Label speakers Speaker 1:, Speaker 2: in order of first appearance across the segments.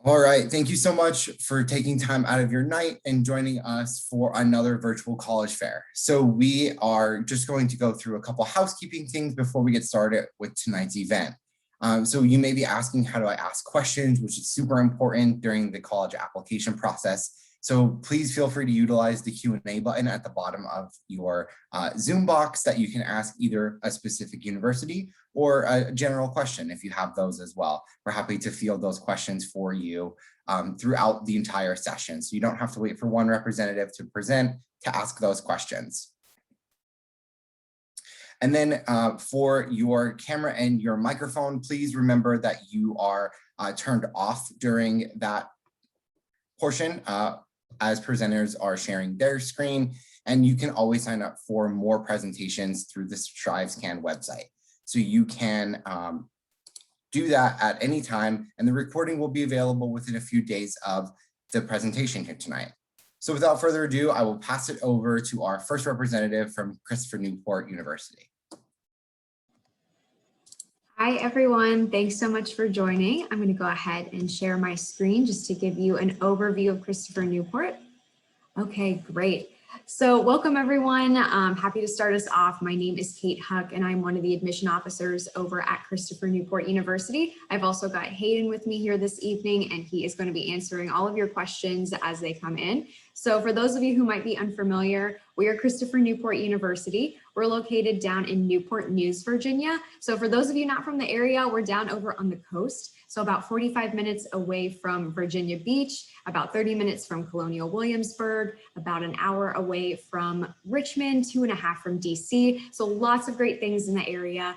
Speaker 1: All right, thank you so much for taking time out of your night and joining us for another virtual college fair. So we are just going to go through a couple housekeeping things before we get started with tonight's event. So you may be asking, how do I ask questions, which is super important during the college application process. So please feel free to utilize the Q&A button at the bottom of your Zoom box that you can ask either a specific university or a general question if you have those as well. We're happy to field those questions for you throughout the entire session. So you don't have to wait for one representative to present to ask those questions. And then for your camera and your microphone, please remember that you are turned off during that portion as presenters are sharing their screen. And you can always sign up for more presentations through the StriveScan website. So you can do that at any time, and the recording will be available within a few days of the presentation here tonight. So without further ado, I will pass it over to our first representative from Christopher Newport University.
Speaker 2: Hi, everyone. Thanks so much for joining. I'm going to go ahead and share my screen just to give you an overview of Christopher Newport. Okay, great. So welcome, everyone. Happy to start us off. My name is Kate Huck, and I'm one of the admission officers over at Christopher Newport University. I've also got Hayden with me here this evening, and he is going to be answering all of your questions as they come in. So for those of you who might be unfamiliar, we are Christopher Newport University. We're located down in Newport News, Virginia. So for those of you not from the area, we're down over on the coast. So about 45 minutes away from Virginia Beach, about 30 minutes from Colonial Williamsburg, about an hour away from Richmond, 2.5 from DC. So lots of great things in the area,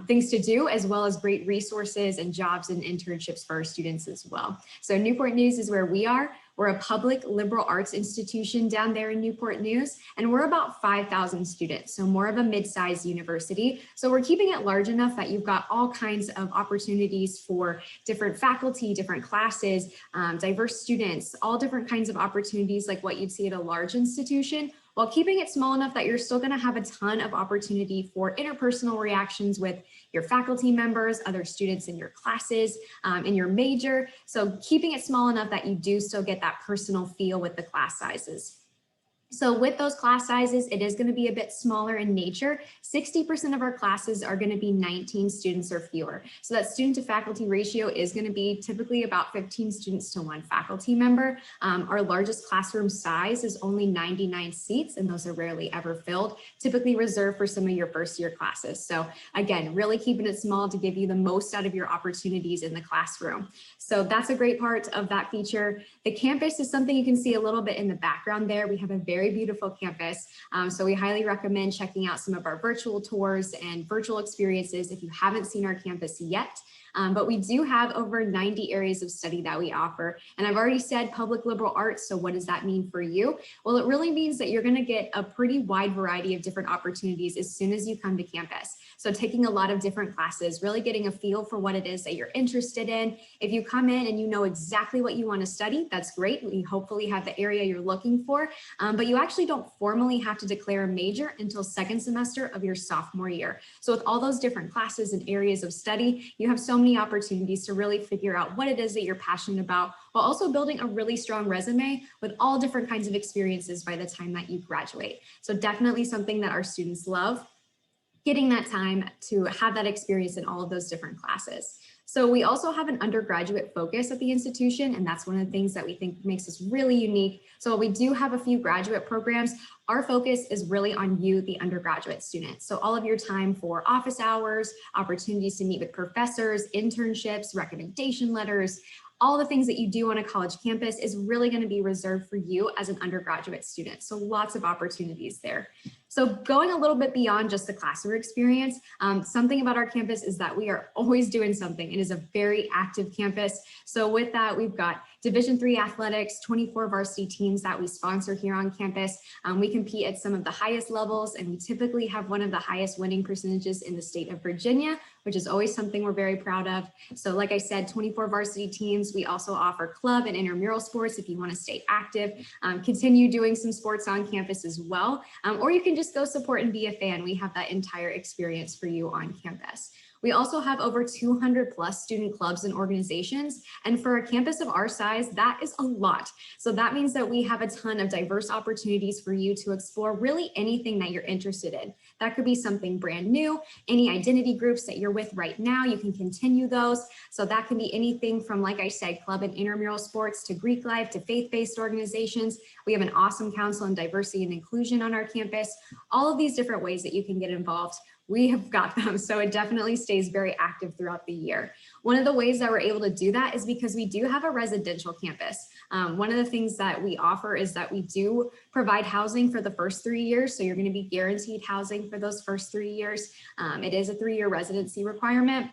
Speaker 2: things to do, as well as great resources and jobs and internships for our students as well. So Newport News is where we are. We're a public liberal arts institution down there in Newport News, and we're about 5,000 students, so more of a mid-sized university. So we're keeping it large enough that you've got all kinds of opportunities for different faculty, different classes, diverse students, all different kinds of opportunities like what you'd see at a large institution, while keeping it small enough that you're still going to have a ton of opportunity for interpersonal reactions with your faculty members, other students in your classes, in your major. So keeping it small enough that you do still get that personal feel with the class sizes. So with those class sizes, it is going to be a bit smaller in nature. 60% of our classes are going to be 19 students or fewer. So that student to faculty ratio is going to be typically about 15 students to 1 faculty member. Our largest classroom size is only 99 seats, and those are rarely ever filled, typically reserved for some of your first year classes. So again, really keeping it small to give you the most out of your opportunities in the classroom. So that's a great part of that feature. The campus is something you can see a little bit in the background there. We have a very beautiful campus. So we highly recommend checking out some of our virtual tours and virtual experiences if you haven't seen our campus yet. But we do have over 90 areas of study that we offer. And I've already said public liberal arts. So what does that mean for you? Well, it really means that you're going to get a pretty wide variety of different opportunities as soon as you come to campus. So taking a lot of different classes, really getting a feel for what it is that you're interested in. If you come in and you know exactly what you want to study, that's great. We hopefully have the area you're looking for, but you actually don't formally have to declare a major until second semester of your sophomore year. So with all those different classes and areas of study, you have so many opportunities to really figure out what it is that you're passionate about, while also building a really strong resume with all different kinds of experiences by the time that you graduate. So definitely something that our students love, getting that time to have that experience in all of those different classes. So we also have an undergraduate focus at the institution, and that's one of the things that we think makes us really unique. So while we do have a few graduate programs, our focus is really on you, the undergraduate student. So all of your time for office hours, opportunities to meet with professors, internships, recommendation letters, all the things that you do on a college campus is really going to be reserved for you as an undergraduate student. So lots of opportunities there. So going a little bit beyond just the classroom experience, something about our campus is that we are always doing something. It is a very active campus. So with that, we've got Division III athletics, 24 varsity teams that we sponsor here on campus. We compete at some of the highest levels, and we typically have one of the highest winning percentages in the state of Virginia, which is always something we're very proud of. So like I said, 24 varsity teams. We also offer club and intramural sports if you want to stay active, continue doing some sports on campus as well, or you can just go support and be a fan. We have that entire experience for you on campus. We also have over 200 plus student clubs and organizations. And for a campus of our size, that is a lot. So that means that we have a ton of diverse opportunities for you to explore really anything that you're interested in. That could be something brand new, any identity groups that you're with right now, you can continue those. So that can be anything from, like I said, club and intramural sports to Greek life to faith-based organizations. We have an awesome council on diversity and inclusion on our campus. All of these different ways that you can get involved, we have got them. So it definitely stays very active throughout the year. One of the ways that we're able to do that is because we do have a residential campus. One of the things that we offer is that we do provide housing for the first 3 years. So you're going to be guaranteed housing for those first 3 years. It is a 3-year residency requirement.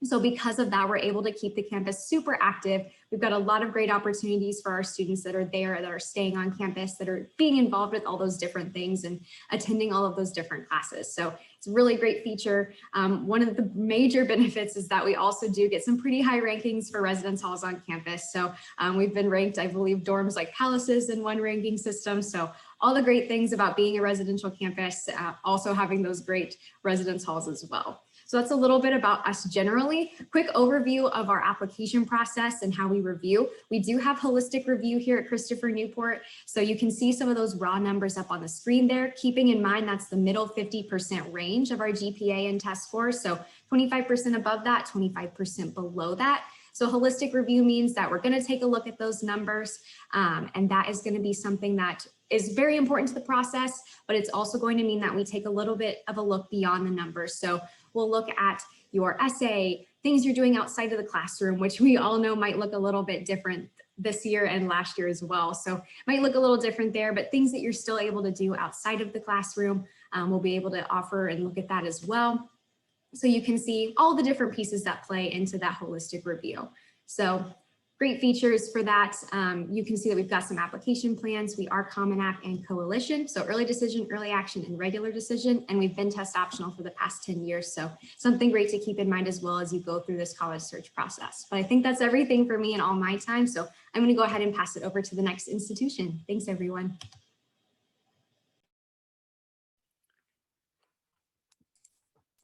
Speaker 2: So because of that, we're able to keep the campus super active. We've got a lot of great opportunities for our students that are there, that are staying on campus, that are being involved with all those different things and attending all of those different classes. So it's a really great feature. One of the major benefits is that we also do get some pretty high rankings for residence halls on campus. So we've been ranked, I believe, dorms like palaces in one ranking system. So all the great things about being a residential campus, also having those great residence halls as well. So that's a little bit about us generally. Quick overview of our application process and how we review. We do have holistic review here at Christopher Newport. So you can see some of those raw numbers up on the screen there, keeping in mind that's the middle 50% range of our GPA and test scores. So 25% above that, 25% below that. So holistic review means that we're going to take a look at those numbers, and that is going to be something that is very important to the process, but it's also going to mean that we take a little bit of a look beyond the numbers. So we'll look at your essay, things you're doing outside of the classroom, which we all know might look a little bit different this year and last year as well. So it might look a little different there, but things that you're still able to do outside of the classroom, we'll be able to offer and look at that as well. So you can see all the different pieces that play into that holistic review. So great features for that. You can see that we've got some application plans. We are Common App and Coalition. So early decision, early action, and regular decision. And we've been test optional for the past 10 years. So something great to keep in mind as well as you go through this college search process. But I think that's everything for me and all my time. So I'm going to go ahead and pass it over to the next institution. Thanks, everyone.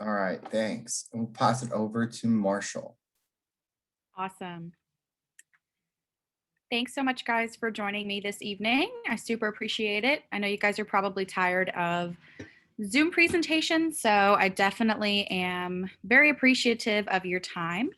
Speaker 1: All right, thanks. We'll pass it over to Marshall.
Speaker 3: Awesome. Thanks so much, guys, for joining me this evening. I super appreciate it. I know you guys are probably tired of Zoom presentations, so I definitely am very appreciative of your time.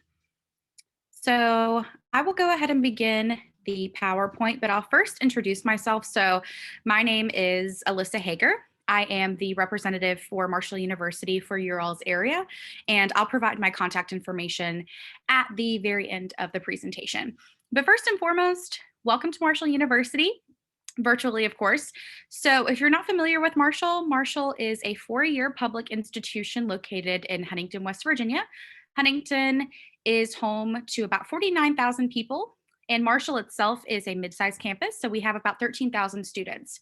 Speaker 3: So I will go ahead and begin the PowerPoint, but I'll first introduce myself. So my name is Alyssa Hager. I am the representative for Marshall University for Ural's area, and I'll provide my contact information at the very end of the presentation. But first and foremost, welcome to Marshall University, virtually, of course. So if you're not familiar with Marshall, Marshall is a 4-year public institution located in Huntington, West Virginia. Huntington is home to about 49,000 people, and Marshall itself is a mid-sized campus, so we have about 13,000 students.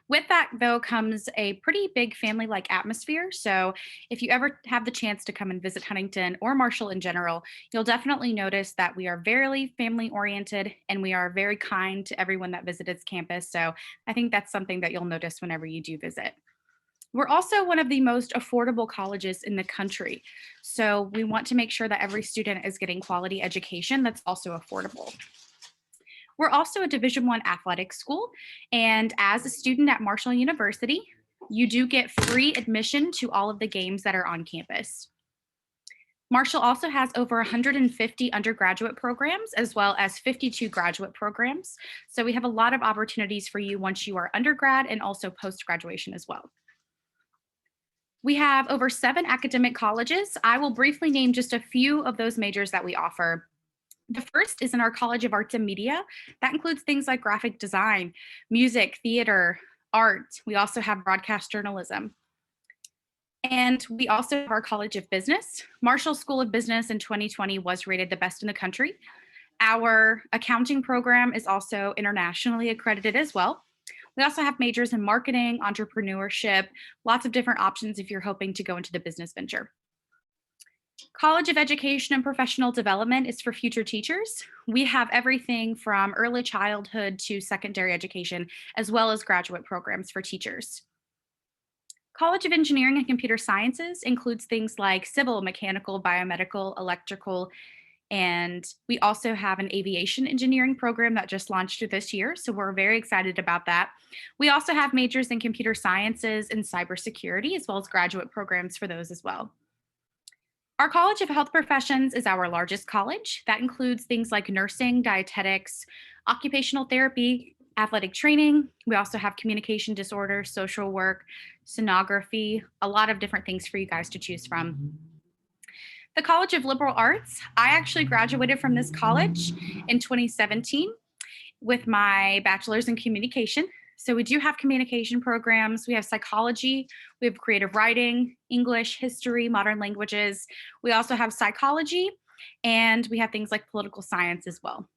Speaker 3: With that, though, comes a pretty big family-like atmosphere. So if you ever have the chance to come and visit Huntington or Marshall in general, you'll definitely notice that we are very family-oriented and we are very kind to everyone that visits campus. So I think that's something that you'll notice whenever you do visit. We're also one of the most affordable colleges in the country. So we want to make sure that every student is getting quality education that's also affordable. We're also a Division I athletics school, and as a student at Marshall University, you do get free admission to all of the games that are on campus. Marshall also has over 150 undergraduate programs as well as 52 graduate programs. So we have a lot of opportunities for you once you are undergrad and also post-graduation as well. We have over 7 academic colleges. I will briefly name just a few of those majors that we offer. The first is in our College of Arts and Media. That includes things like graphic design, music, theater, art. We also have broadcast journalism. And we also have our College of Business. Marshall School of Business in 2020 was rated the best in the country. Our accounting program is also internationally accredited as well. We also have majors in marketing, entrepreneurship, lots of different options if you're hoping to go into the business venture. College of Education and Professional Development is for future teachers. We have everything from early childhood to secondary education, as well as graduate programs for teachers. College of Engineering and Computer Sciences includes things like civil, mechanical, biomedical, electrical, and we also have an aviation engineering program that just launched this year. So we're very excited about that. We also have majors in computer sciences and cybersecurity, as well as graduate programs for those as well. Our College of Health Professions is our largest college. That includes things like nursing, dietetics, occupational therapy, athletic training. We also have communication disorders, social work, sonography, a lot of different things for you guys to choose from. The College of Liberal Arts, I actually graduated from this college in 2017 with my bachelor's in communication. So we do have communication programs. We have psychology, we have creative writing, English, history, modern languages. We also have psychology, and we have things like political science as well.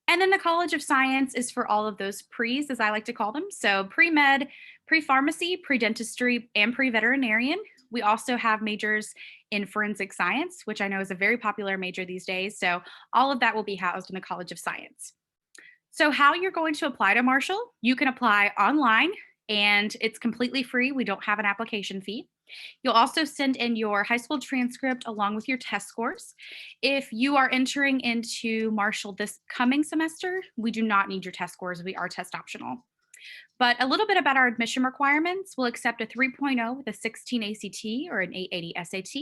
Speaker 3: And then the College of Science is for all of those pre's, as I like to call them. So pre-med, pre-pharmacy, pre-dentistry, and pre-veterinarian. We also have majors in forensic science, which I know is a very popular major these days. So all of that will be housed in the College of Science. So how you're going to apply to Marshall, you can apply online and it's completely free. We don't have an application fee. You'll also send in your high school transcript along with your test scores. If you are entering into Marshall this coming semester, we do not need your test scores. We are test optional. But a little bit about our admission requirements. We'll accept a 3.0 with a 16 ACT or an 880 SAT,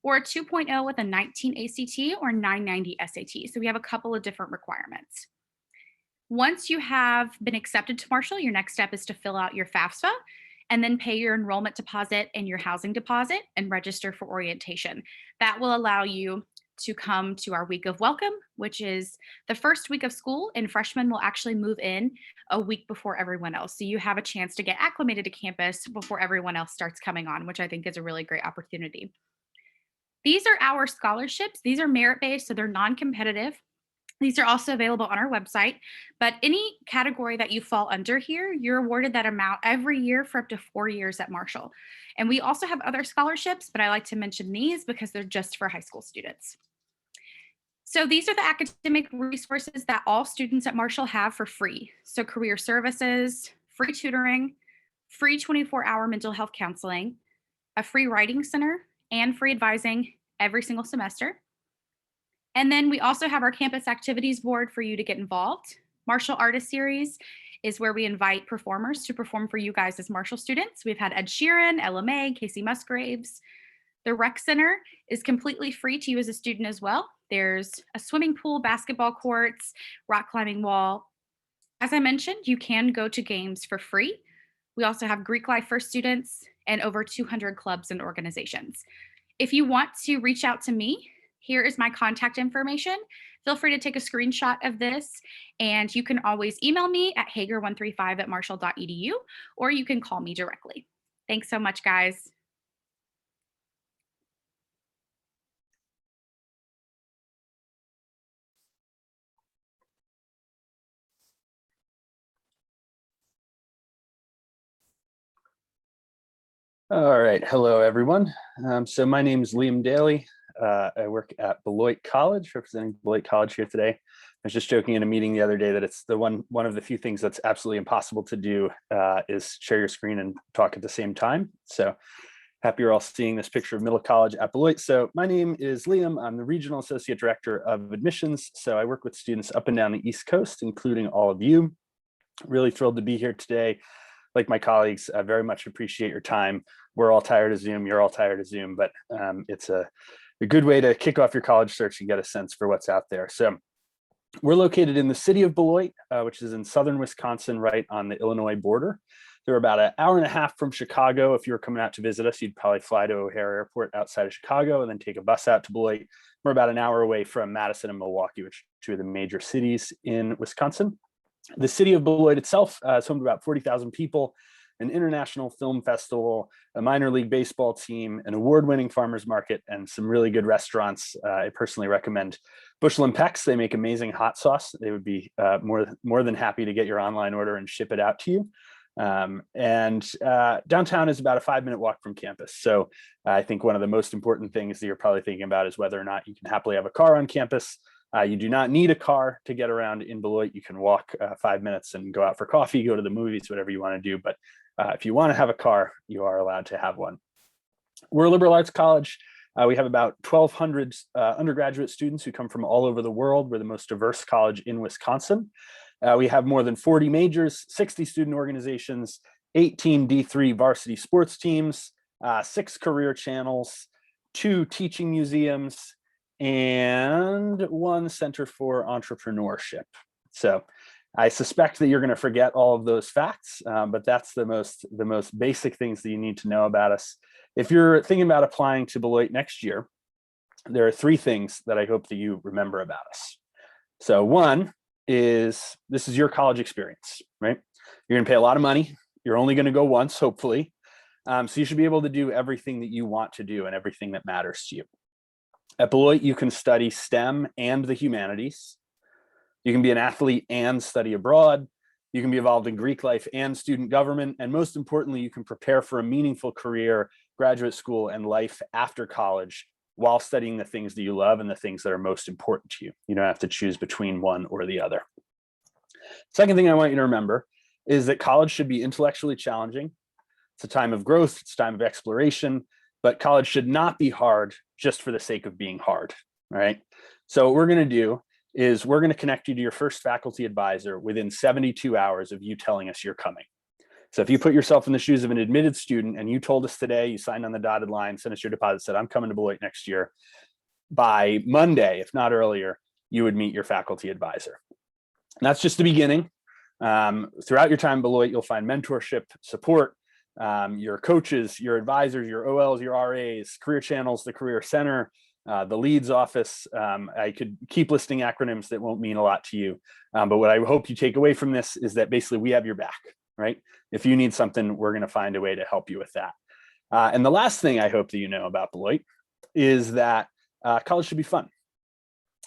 Speaker 3: or a 2.0 with a 19 ACT or 990 SAT. So we have a couple of different requirements. Once you have been accepted to Marshall, your next step is to fill out your FAFSA and then pay your enrollment deposit and your housing deposit and register for orientation. That will allow you to come to our week of welcome, which is the first week of school, and freshmen will actually move in a week before everyone else. So you have a chance to get acclimated to campus before everyone else starts coming on, which I think is a really great opportunity. These are our scholarships. These are merit-based, so they're non-competitive. These are also available on our website, but any category that you fall under here, you're awarded that amount every year for up to 4 years at Marshall. And we also have other scholarships, but I like to mention these because they're just for high school students. So these are the academic resources that all students at Marshall have for free. So career services, free tutoring, free 24-hour mental health counseling, a free writing center, and free advising every single semester. And then we also have our campus activities board for you to get involved. Marshall Artist Series is where we invite performers to perform for you guys as Marshall students. We've had Ed Sheeran, Ella May, Casey Musgraves. The rec center is completely free to you as a student as well. There's a swimming pool, basketball courts, rock climbing wall. As I mentioned, you can go to games for free. We also have Greek life for students and over 200 clubs and organizations. If you want to reach out to me, here is my contact information. Feel free to take a screenshot of this, and you can always email me at hager135@marshall.edu, or you can call me directly. Thanks so much, guys.
Speaker 4: All right, hello everyone. So my name is Liam Daly. I work at Beloit College, representing Beloit College here today. I was just joking in a meeting the other day that it's the one of the few things that's absolutely impossible to do is share your screen and talk at the same time. So happy you're all seeing this picture of Middle College at Beloit. So my name is Liam. I'm the Regional Associate Director of Admissions. So I work with students up and down the East Coast, including all of you. Really thrilled to be here today. Like my colleagues, I very much appreciate your time. We're all tired of Zoom, you're all tired of Zoom, but it's a good way to kick off your college search and get a sense for what's out there. So we're located in the city of Beloit, which is in southern Wisconsin, right on the Illinois border. They're about an hour and a half from Chicago. If you were coming out to visit us, you'd probably fly to O'Hare Airport outside of Chicago and then take a bus out to Beloit. We're about an hour away from Madison and Milwaukee, which are two of the major cities in Wisconsin. The city of Beloit itself is home to about 40,000 people, an international film festival, a minor league baseball team, an award-winning farmers market, and some really good restaurants. I personally recommend Bushel and Peck's. They make amazing hot sauce. They would be more than happy to get your online order and ship it out to you. Downtown is about a 5-minute walk from campus. So I think one of the most important things that you're probably thinking about is whether or not you can happily have a car on campus. You do not need a car to get around in Beloit. You can walk 5 minutes and go out for coffee, go to the movies, whatever you want to do. But If you want to have a car, you are allowed to have one. We're a liberal arts college. We have about 1,200 undergraduate students who come from all over the world. We're the most diverse college in Wisconsin. We have more than 40 majors, 60 student organizations, 18 D3 varsity sports teams, 6 career channels, 2 teaching museums, and 1 center for entrepreneurship. So I suspect that you're going to forget all of those facts, but that's the most basic things that you need to know about us. If you're thinking about applying to Beloit next year, there are 3 things that I hope that you remember about us. So one is, this is your college experience, right? You're going to pay a lot of money. You're only going to go once, hopefully. So you should be able to do everything that you want to do and everything that matters to you. At Beloit, you can study STEM and the humanities. You can be an athlete and study abroad. You can be involved in Greek life and student government. And most importantly, you can prepare for a meaningful career, graduate school, and life after college while studying the things that you love and the things that are most important to you. You don't have to choose between one or the other. Second thing I want you to remember is that college should be intellectually challenging. It's a time of growth, it's a time of exploration, but college should not be hard just for the sake of being hard, right? So what we're going to do is we're going to connect you to your first faculty advisor within 72 hours of you telling us you're coming. So if you put yourself in the shoes of an admitted student and you told us today, you signed on the dotted line, sent us your deposit, said, I'm coming to Beloit next year, by Monday, if not earlier, you would meet your faculty advisor. And that's just the beginning. Throughout your time at Beloit, you'll find mentorship, support, your coaches, your advisors, your OLs, your RAs, career channels, the career center, the leads office. I could keep listing acronyms that won't mean a lot to you. But what I hope you take away from this is that basically we have your back, right? If you need something, we're going to find a way to help you with that. And the last thing I hope that you know about Beloit is that college should be fun.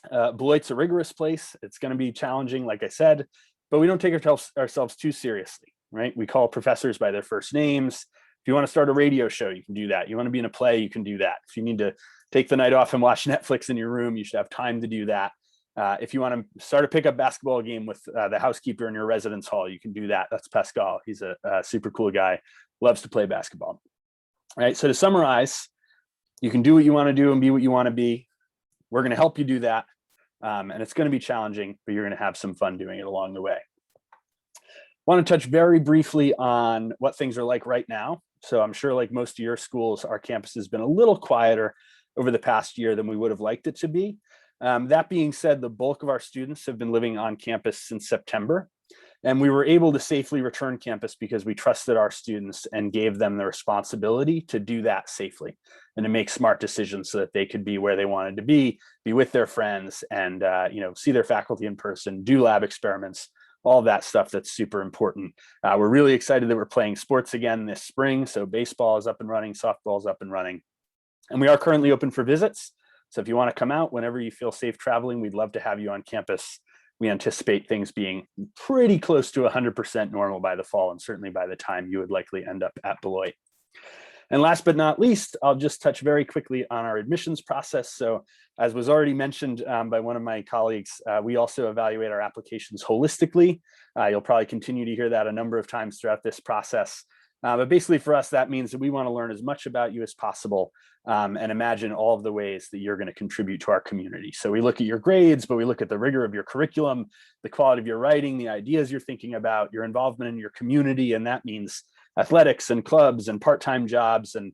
Speaker 4: Beloit's a rigorous place. It's going to be challenging, like I said, but we don't take ourselves too seriously, right? We call professors by their first names. If you want to start a radio show, you can do that. You want to be in a play, you can do that. If you need to take the night off and watch Netflix in your room, you should have time to do that. If you want to start a pickup basketball game with the housekeeper in your residence hall, you can do that. That's Pascal. He's a super cool guy, loves to play basketball. All right, so to summarize, you can do what you want to do and be what you want to be. We're going to help you do that. And it's going to be challenging, but you're going to have some fun doing it along the way. I want to touch very briefly on what things are like right now. So I'm sure, like most of your schools, our campus has been a little quieter over the past year than we would have liked it to be. That being said, the bulk of our students have been living on campus since September, and we were able to safely return campus because we trusted our students and gave them the responsibility to do that safely and to make smart decisions so that they could be where they wanted to be with their friends, and see their faculty in person, do lab experiments, all that stuff that's super important. We're really excited that we're playing sports again this spring. So baseball is up and running, softball is up and running, and we are currently open for visits. So if you want to come out whenever you feel safe traveling, we'd love to have you on campus. We anticipate things being pretty close to 100% normal by the fall, and certainly by the time you would likely end up at Beloit. And last but not least, I'll just touch very quickly on our admissions process. So as was already mentioned by one of my colleagues, we also evaluate our applications holistically. You'll probably continue to hear that a number of times throughout this process. But basically for us, that means that we want to learn as much about you as possible and imagine all of the ways that you're going to contribute to our community. So we look at your grades, but we look at the rigor of your curriculum, the quality of your writing, the ideas you're thinking about, your involvement in your community. And that means athletics and clubs and part-time jobs and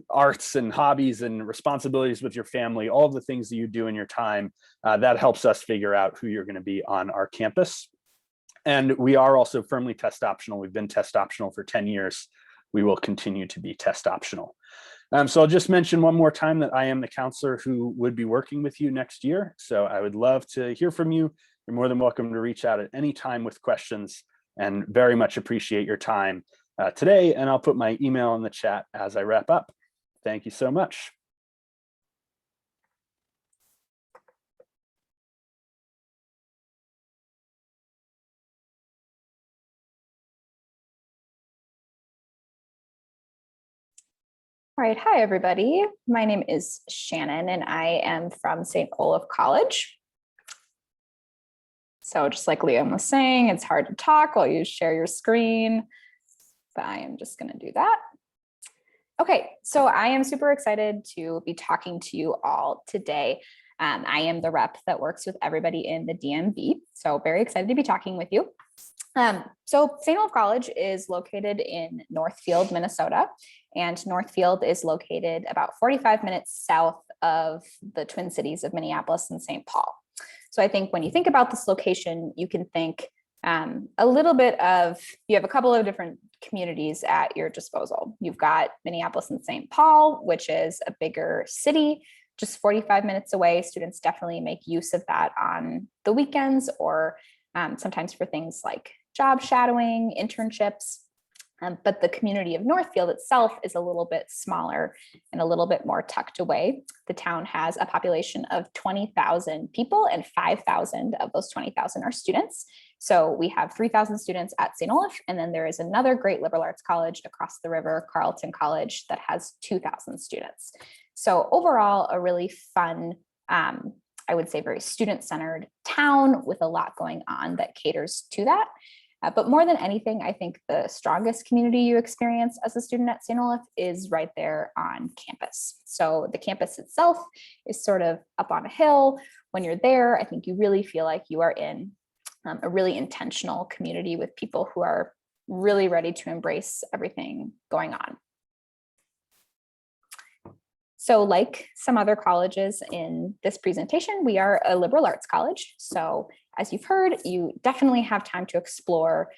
Speaker 4: arts and hobbies and responsibilities with your family, all of the things that you do in your time. That helps us figure out who you're going to be on our campus. And we are also firmly test optional. We've been test optional for 10 years. We will continue to be test optional. So I'll just mention one more time that I am the counselor who would be working with you next year. So I would love to hear from you. You're more than welcome to reach out at any time with questions, and very much appreciate your time today. And I'll put my email in the chat as I wrap up. Thank you so much.
Speaker 5: All right, hi everybody. My name is Shannon and I am from St. Olaf College. So just like Liam was saying, it's hard to talk while you share your screen. but I am just going to do that. Okay, so I am super excited to be talking to you all today. I am the rep that works with everybody in the DMV, so very excited to be talking with you. So St. Olaf College is located in Northfield, Minnesota, and Northfield is located about 45 minutes south of the Twin Cities of Minneapolis and St. Paul. So I think when you think about this location, you can think a little bit of, you have a couple of different communities at your disposal. You've got Minneapolis and St. Paul, which is a bigger city, just 45 minutes away. Students definitely make use of that on the weekends or sometimes for things like job shadowing, internships. But the community of Northfield itself is a little bit smaller and a little bit more tucked away. The town has a population of 20,000 people, and 5,000 of those 20,000 are students. So we have 3,000 students at St. Olaf, and then there is another great liberal arts college across the river, Carleton College, that has 2,000 students. So overall, a really fun, I would say very student-centered town with a lot going on that caters to that. But more than anything, I think the strongest community you experience as a student at St. Olaf is right there on campus. So the campus itself is sort of up on a hill. When you're there, I think you really feel like you are in a really intentional community with people who are really ready to embrace everything going on. So like some other colleges in this presentation, we are a liberal arts college. So as you've heard, you definitely have time to explore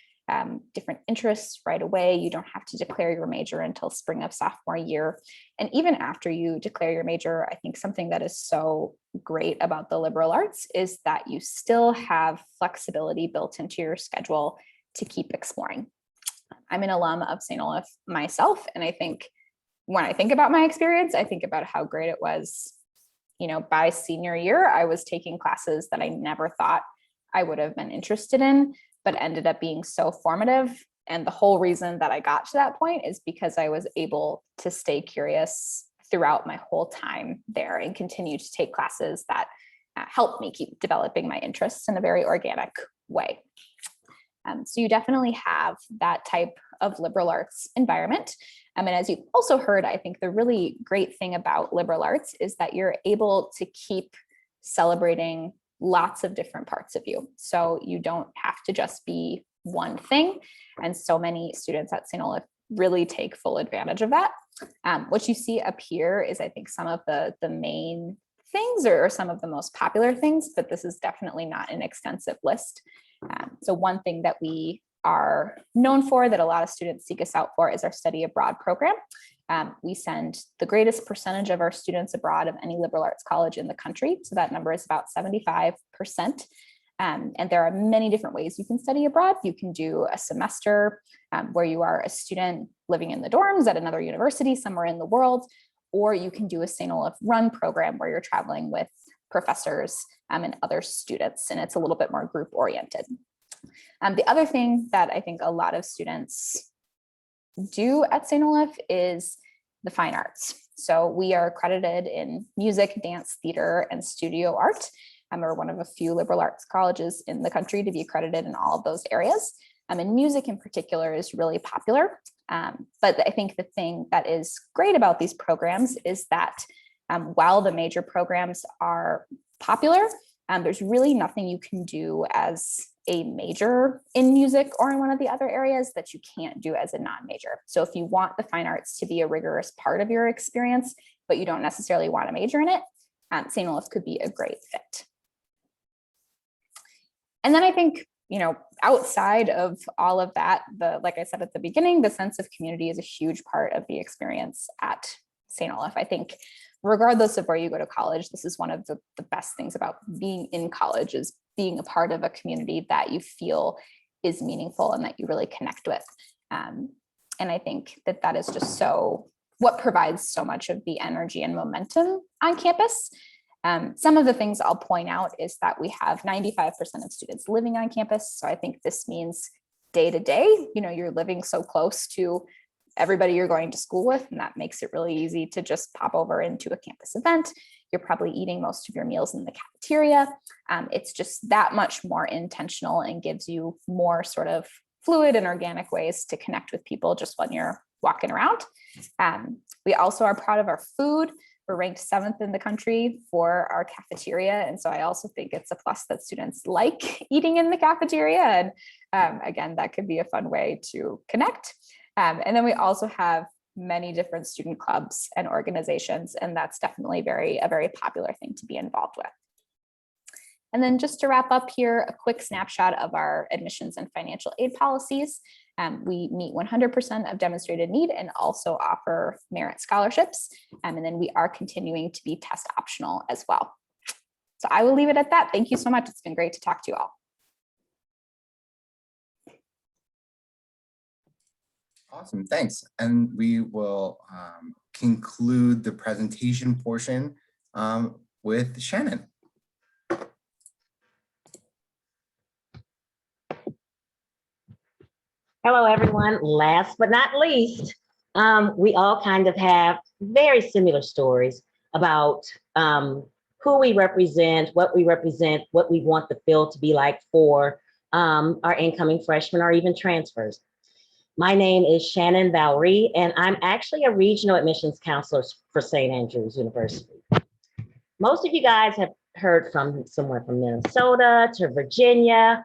Speaker 5: different interests right away. You don't have to declare your major until spring of sophomore year. And even after you declare your major, I think something that is so great about the liberal arts is that you still have flexibility built into your schedule to keep exploring. I'm an alum of St. Olaf myself, and I think when I think about my experience, I think about how great it was. You know, by senior year, I was taking classes that I never thought I would have been interested in, but ended up being so formative. And the whole reason that I got to that point is because I was able to stay curious throughout my whole time there and continue to take classes that helped me keep developing my interests in a very organic way. So you definitely have that type of liberal arts environment. And as you've also heard, I think the really great thing about liberal arts is that you're able to keep celebrating lots of different parts of you. So you don't have to just be one thing. And so many students at St. Olaf really take full advantage of that. What you see up here is, I think, some of the main things or some of the most popular things, but this is definitely not an extensive list. So one thing that we are known for that a lot of students seek us out for is our study abroad program. We send the greatest percentage of our students abroad of any liberal arts college in the country. So that number is about 75%. And there are many different ways you can study abroad. You can do a semester where you are a student living in the dorms at another university somewhere in the world, or you can do a St. Olaf run program where you're traveling with professors and other students, and it's a little bit more group oriented. The other thing that I think a lot of students do at St. Olaf is the fine arts. So we are accredited in music, dance, theater, and studio art. We're one of a few liberal arts colleges in the country to be accredited in all of those areas. And music in particular is really popular. But I think the thing that is great about these programs is that while the major programs are popular, there's really nothing you can do as a major in music or in one of the other areas that you can't do as a non-major. So if you want the fine arts to be a rigorous part of your experience, but you don't necessarily want to major in it, St. Olaf could be a great fit. And then I think, you know, outside of all of that, like I said at the beginning, the sense of community is a huge part of the experience at St. Olaf. I think regardless of where you go to college, this is one of the best things about being in college is being a part of a community that you feel is meaningful and that you really connect with. And I think that that is just so what provides so much of the energy and momentum on campus. Some of the things I'll point out is that we have 95% of students living on campus. So I think this means day to day, you know, you're living so close to everybody you're going to school with, and that makes it really easy to just pop over into a campus event. You're probably eating most of your meals in the cafeteria. It's just that much more intentional and gives you more sort of fluid and organic ways to connect with people just when you're walking around. We also are proud of our food. We're ranked 7th in the country for our cafeteria. And so I also think it's a plus that students like eating in the cafeteria. And again, that could be a fun way to connect. And then we also have many different student clubs and organizations, and that's definitely a very popular thing to be involved with. And then just to wrap up here, a quick snapshot of our admissions and financial aid policies. We meet 100% of demonstrated need and also offer merit scholarships. And then we are continuing to be test optional as well. So I will leave it at that. Thank you so much. It's been great to talk to you all.
Speaker 1: Awesome, thanks. And we will conclude the presentation portion with Shannon.
Speaker 6: Hello, everyone. Last but not least, we all kind of have very similar stories about who we represent, what we want the field to be like for our incoming freshmen or even transfers. My name is Shannon Valerie, and I'm actually a regional admissions counselor for St. Andrews University. Most of you guys have heard from somewhere from Minnesota to Virginia,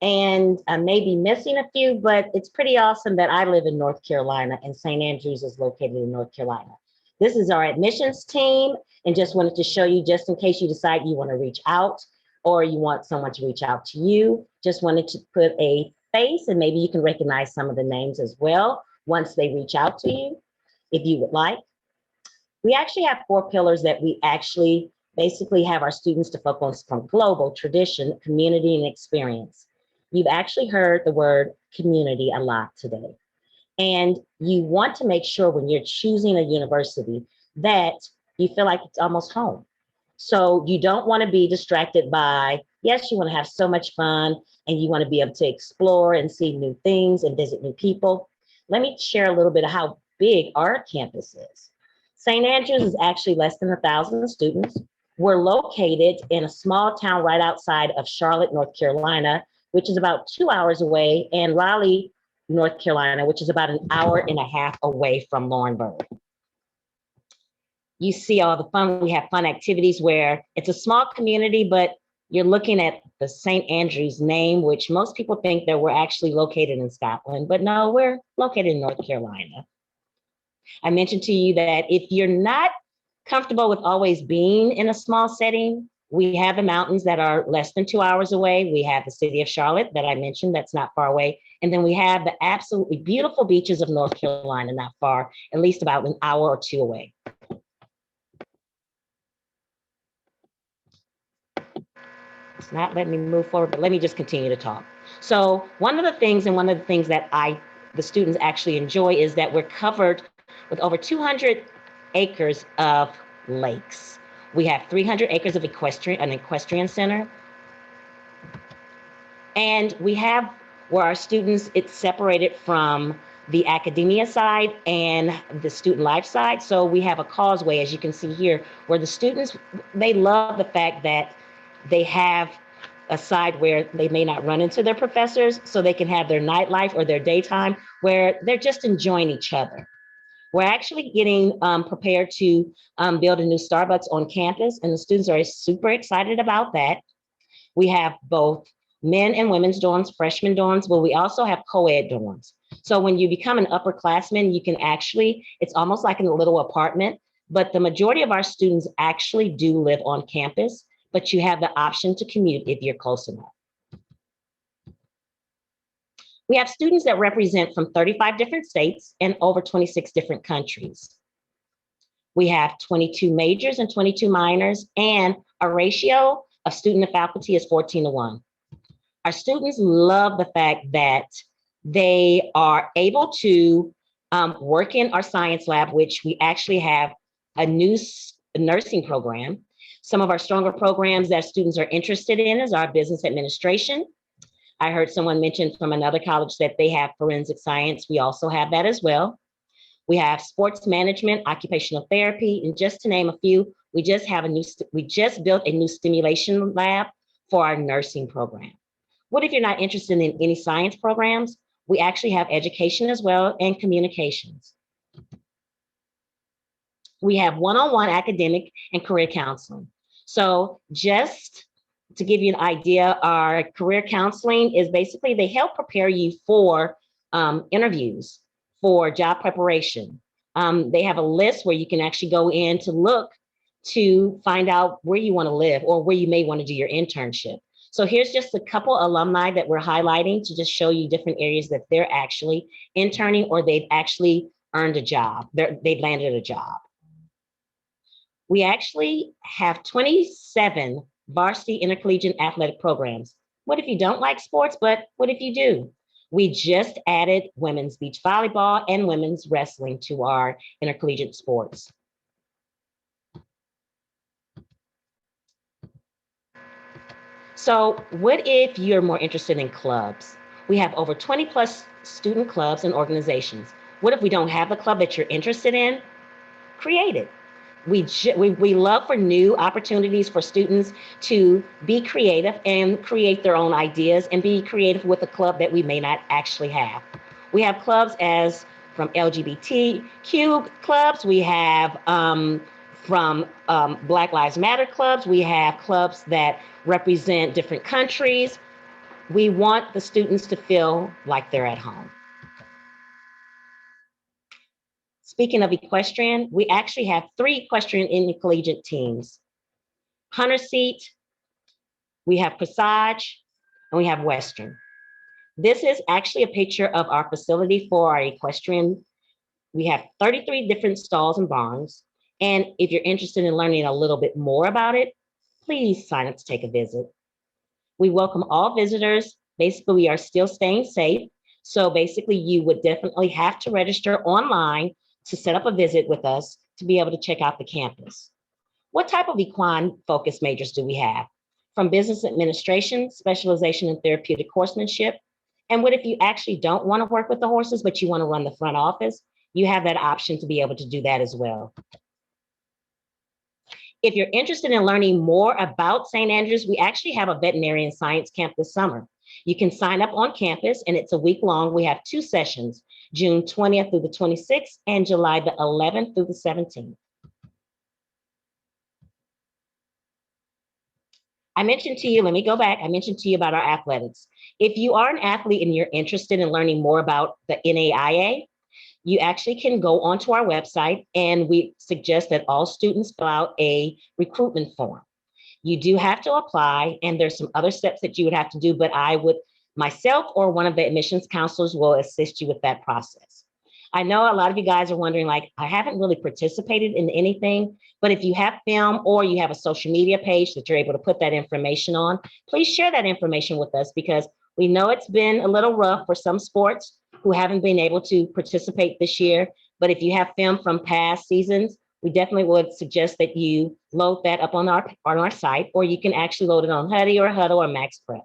Speaker 6: and I may be missing a few, but it's pretty awesome that I live in North Carolina and St. Andrews is located in North Carolina. This is our admissions team, and just wanted to show you, just in case you decide you want to reach out or you want someone to reach out to you, just wanted to put a face, and maybe you can recognize some of the names as well once they reach out to you, if you would like. We actually have 4 pillars that we actually basically have our students to focus on: global, tradition, community, and experience. You've actually heard the word community a lot today. And you want to make sure when you're choosing a university that you feel like it's almost home. So you don't want to be distracted by, yes, you want to have so much fun and you want to be able to explore and see new things and visit new people. Let me share a little bit of how big our campus is. St. Andrews is actually less than 1,000 students. We're located in a small town right outside of Charlotte, North Carolina, which is about 2 hours away, and Raleigh, North Carolina, which is about an hour and a half away from Laurinburg. You see all the fun. We have fun activities where it's a small community, but you're looking at the St. Andrews name, which most people think that we're actually located in Scotland, but no, we're located in North Carolina. I mentioned to you that if you're not comfortable with always being in a small setting, we have the mountains that are less than 2 hours away. We have the city of Charlotte that I mentioned that's not far away. And then we have the absolutely beautiful beaches of North Carolina, not far, at least about an hour or 2 away. It's not letting me move forward, but let me just continue to talk. So one of the things that the students actually enjoy is that we're covered with over 200 acres of lakes. We have 300 acres of an equestrian center. And we have where our students, it's separated from the academia side and the student life side. So we have a causeway, as you can see here, where the students, they love the fact that they have a side where they may not run into their professors, so they can have their nightlife or their daytime where they're just enjoying each other. We're actually getting prepared to build a new Starbucks on campus, and the students are super excited about that. We have both men and women's dorms, freshman dorms, but we also have co-ed dorms. So when you become an upperclassman, you can actually, it's almost like a little apartment, but the majority of our students actually do live on campus, but you have the option to commute if you're close enough. We have students that represent from 35 different states and over 26 different countries. We have 22 majors and 22 minors, and our ratio of student to faculty is 14:1. Our students love the fact that they are able to work in our science lab, which we actually have a new nursing program. Some of our stronger programs that students are interested in is our business administration. I heard someone mention from another college that they have forensic science. We also have that as well. We have sports management, occupational therapy, and just to name a few, we just built a new stimulation lab for our nursing program. What if you're not interested in any science programs? We actually have education as well and communications. We have one-on-one academic and career counseling. So just to give you an idea, our career counseling is basically they help prepare you for interviews, for job preparation. They have a list where you can actually go in to look to find out where you want to live or where you may want to do your internship. So here's just a couple alumni that we're highlighting to just show you different areas that they're actually interning or they've actually earned a job. They've landed a job. We actually have 27 varsity intercollegiate athletic programs. What if you don't like sports, but what if you do? We just added women's beach volleyball and women's wrestling to our intercollegiate sports. So what if you're more interested in clubs? We have over 20 plus student clubs and organizations. What if we don't have the club that you're interested in? Create it. We love for new opportunities for students to be creative and create their own ideas and be creative with a club that we may not actually have. We have clubs as from LGBTQ clubs. We have from Black Lives Matter clubs. We have clubs that represent different countries. We want the students to feel like they're at home. Speaking of equestrian, we actually have 3 equestrian intercollegiate teams. Hunter Seat, we have Passage, and we have Western. This is actually a picture of our facility for our equestrian. We have 33 different stalls and barns. And if you're interested in learning a little bit more about it, please sign up to take a visit. We welcome all visitors. Basically, we are still staying safe. So basically, you would definitely have to register online to set up a visit with us to be able to check out the campus. What type of equine focus majors do we have? From business administration, specialization in therapeutic horsemanship. And what if you actually don't want to work with the horses, but you want to run the front office? You have that option to be able to do that as well. If you're interested in learning more about St. Andrews, we actually have a veterinarian science camp this summer. You can sign up on campus and it's a week long. We have 2 sessions, June 20th through the 26th and July the 11th through the 17th. I mentioned to you, let me go back. I mentioned to you about our athletics. If you are an athlete and you're interested in learning more about the NAIA, you actually can go onto our website and we suggest that all students fill out a recruitment form. You do have to apply and there's some other steps that you would have to do, but I would, myself or one of the admissions counselors will assist you with that process. I know a lot of you guys are wondering, like, I haven't really participated in anything, but if you have film or you have a social media page that you're able to put that information on, please share that information with us because we know it's been a little rough for some sports who haven't been able to participate this year. But if you have film from past seasons, we definitely would suggest that you load that up on our site, or you can actually load it on Huddy or Huddle or MaxPrep.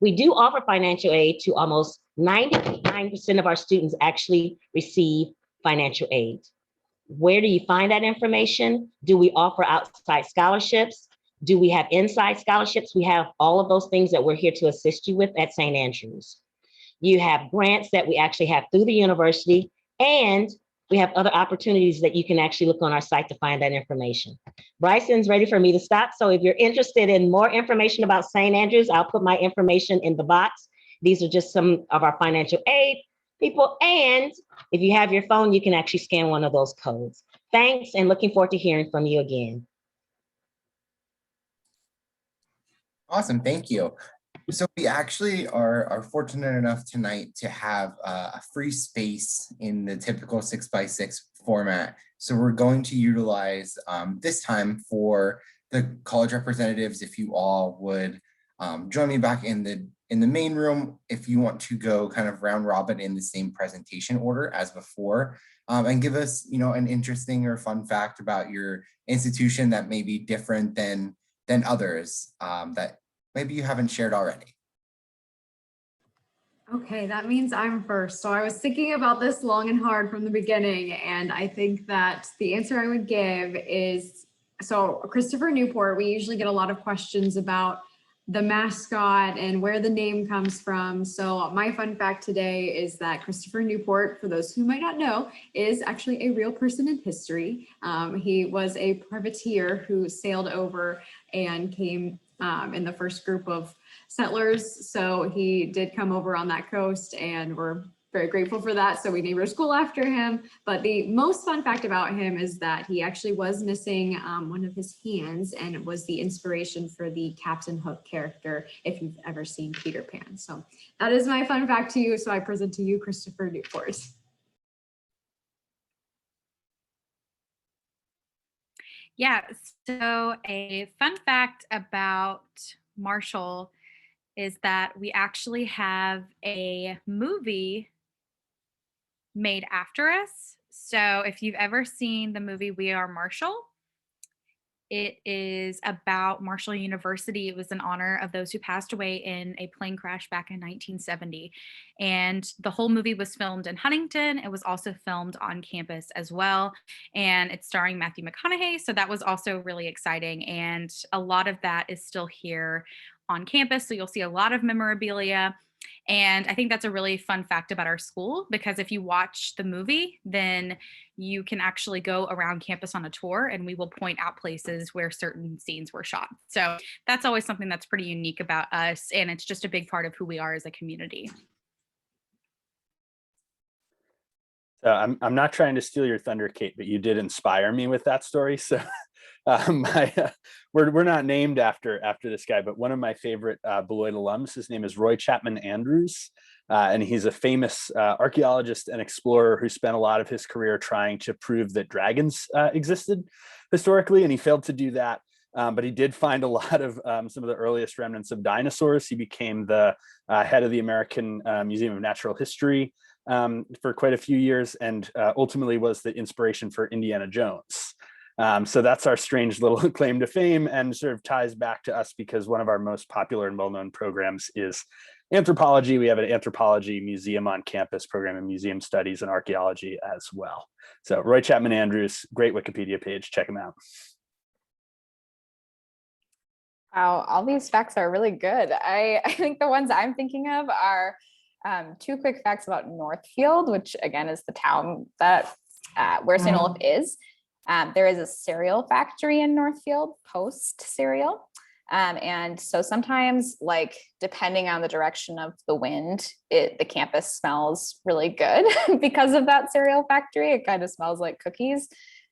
Speaker 6: We do offer financial aid to almost 99% of our students actually receive financial aid. Where do you find that information? Do we offer outside scholarships? Do we have inside scholarships? We have all of those things that we're here to assist you with at St. Andrews. You have grants that we actually have through the university, and we have other opportunities that you can actually look on our site to find that information. Bryson's ready for me to stop. So if you're interested in more information about St. Andrews, I'll put my information in the box. These are just some of our financial aid people. And if you have your phone, you can actually scan one of those codes. Thanks, and looking forward to hearing from you again.
Speaker 1: Awesome, thank you. So we actually are fortunate enough tonight to have a free space in the typical 6x6 format. So we're going to utilize this time for the college representatives, if you all would join me back in the main room, if you want to go kind of round robin in the same presentation order as before, and give us, an interesting or fun fact about your institution that may be different than others that maybe you haven't shared already.
Speaker 2: Okay, that means I'm first. So I was thinking about this long and hard from the beginning, and I think that the answer I would give is So Christopher Newport, we usually get a lot of questions about the mascot and where the name comes from. So my fun fact today is that Christopher Newport, for those who might not know, is actually a real person in history. He was a privateer who sailed over and came in the first group of settlers. So he did come over on that coast, and we're very grateful for that. So we named our school after him. But the most fun fact about him is that he actually was missing one of his hands, and it was the inspiration for the Captain Hook character, if you've ever seen Peter Pan. So that is my fun fact to you. So I present to you Christopher Newport.
Speaker 3: Yeah, so a fun fact about Marshall is that we actually have a movie made after us. So if you've ever seen the movie We Are Marshall, it is about Marshall University. It was in honor of those who passed away in a plane crash back in 1970. And the whole movie was filmed in Huntington. It was also filmed on campus as well. And it's starring Matthew McConaughey. So that was also really exciting. And a lot of that is still here on campus. So you'll see a lot of memorabilia. And I think that's a really fun fact about our school, because if you watch the movie, then you can actually go around campus on a tour, and we will point out places where certain scenes were shot. So that's always something that's pretty unique about us. And it's just a big part of who we are as a community.
Speaker 4: So I'm not trying to steal your thunder, Kate, but you did inspire me with that story. So we're not named after this guy, but one of my favorite Beloit alums, his name is Roy Chapman Andrews, and he's a famous archaeologist and explorer who spent a lot of his career trying to prove that dragons existed historically, and he failed to do that. But he did find a lot of some of the earliest remnants of dinosaurs. He became the head of the American Museum of Natural History for quite a few years, and ultimately was the inspiration for Indiana Jones. So that's our strange little claim to fame, and sort of ties back to us because one of our most popular and well-known programs is anthropology. We have an anthropology museum on campus, program in museum studies and archaeology as well. So Roy Chapman Andrews, great Wikipedia page, check him out.
Speaker 5: Wow, all these facts are really good. I think the ones I'm thinking of are two quick facts about Northfield, which again is the town that where St. Olaf is. There is a cereal factory in Northfield, Post cereal. And so sometimes, like, depending on the direction of the wind, the campus smells really good because of that cereal factory. It kind of smells like cookies.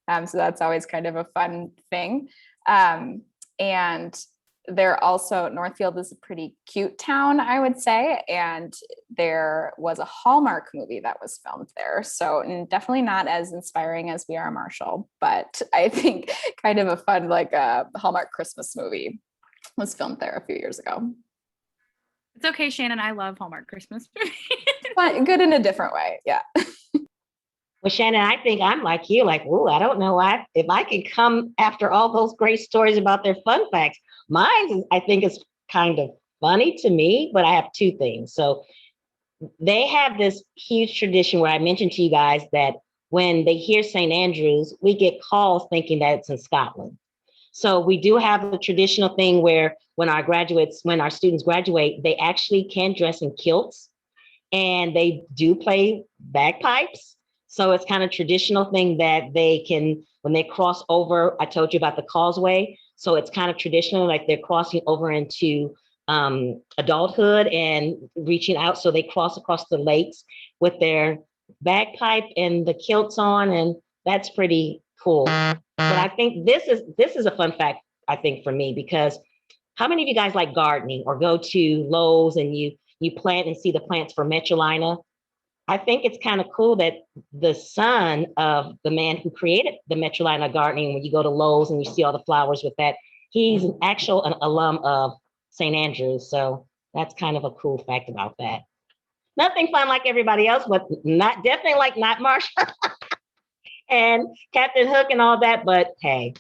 Speaker 5: So that's always kind of a fun thing. And Northfield is a pretty cute town, I would say. And there was a Hallmark movie that was filmed there. So definitely not as inspiring as We Are Marshall, but I think kind of a fun, like a Hallmark Christmas movie was filmed there a few years ago.
Speaker 3: It's okay, Shannon. I love Hallmark Christmas movies.
Speaker 5: But good in a different way. Yeah.
Speaker 6: Well, Shannon, I think I'm like you, like, ooh, I don't know if I can come after all those great stories about their fun facts. Mine, I think, is kind of funny to me, but I have two things. So they have this huge tradition where I mentioned to you guys that when they hear St. Andrews, we get calls thinking that it's in Scotland. So we do have a traditional thing where when our students graduate, they actually can dress in kilts, and they do play bagpipes. So it's kind of traditional thing that they can, when they cross over, I told you about the causeway. So it's kind of traditional, like they're crossing over into adulthood and reaching out. So they cross across the lakes with their bagpipe and the kilts on, and that's pretty cool. But I think this is a fun fact, I think, for me, because how many of you guys like gardening or go to Lowe's and you plant and see the plants for Metrolina? I think it's kind of cool that the son of the man who created the Metrolina gardening, when you go to Lowe's and you see all the flowers with that, he's an alum of St. Andrews. So that's kind of a cool fact about that. Nothing fun like everybody else, but definitely not Marshall and Captain Hook and all that, but hey.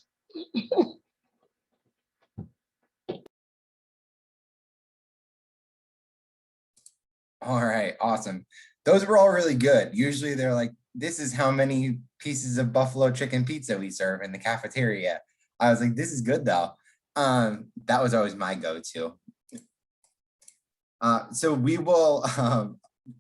Speaker 1: All right, awesome. Those were all really good. Usually they're like, this is how many pieces of buffalo chicken pizza we serve in the cafeteria. I was like, this is good though. That was always my go-to. So we will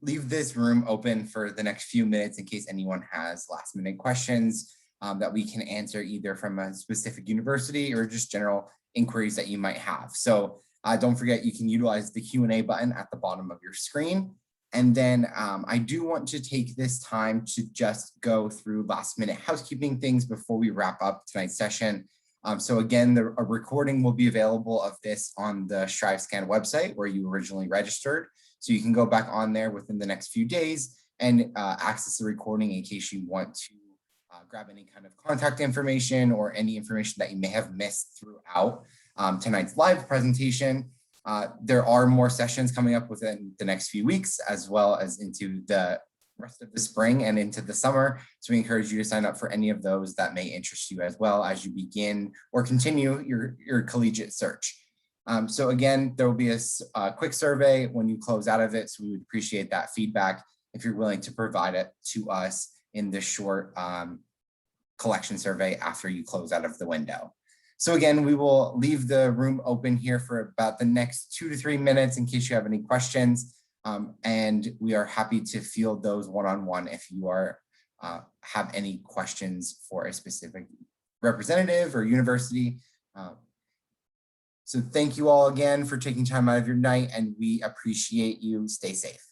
Speaker 1: leave this room open for the next few minutes in case anyone has last minute questions that we can answer either from a specific university or just general inquiries that you might have. So don't forget, you can utilize the Q&A button at the bottom of your screen. And then I do want to take this time to just go through last minute housekeeping things before we wrap up tonight's session. So again, a recording will be available of this on the StriveScan website where you originally registered. So you can go back on there within the next few days and access the recording in case you want to grab any kind of contact information or any information that you may have missed throughout tonight's live presentation. There are more sessions coming up within the next few weeks, as well as into the rest of the spring and into the summer. So we encourage you to sign up for any of those that may interest you as well as you begin or continue your collegiate search. So again, there will be a quick survey when you close out of it. So we would appreciate that feedback if you're willing to provide it to us in this short collection survey after you close out of the window. So again, we will leave the room open here for about the next 2 to 3 minutes in case you have any questions. And we are happy to field those one-on-one if you are have any questions for a specific representative or university. So thank you all again for taking time out of your night, and we appreciate you. Stay safe.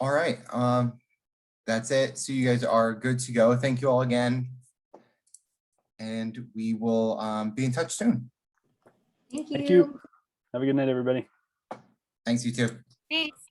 Speaker 1: All right, that's it. So you guys are good to go. Thank you all again. And we will be in touch soon.
Speaker 2: Thank you.
Speaker 4: Thank you. Have a good night, everybody.
Speaker 1: Thanks, you too.
Speaker 3: Thanks.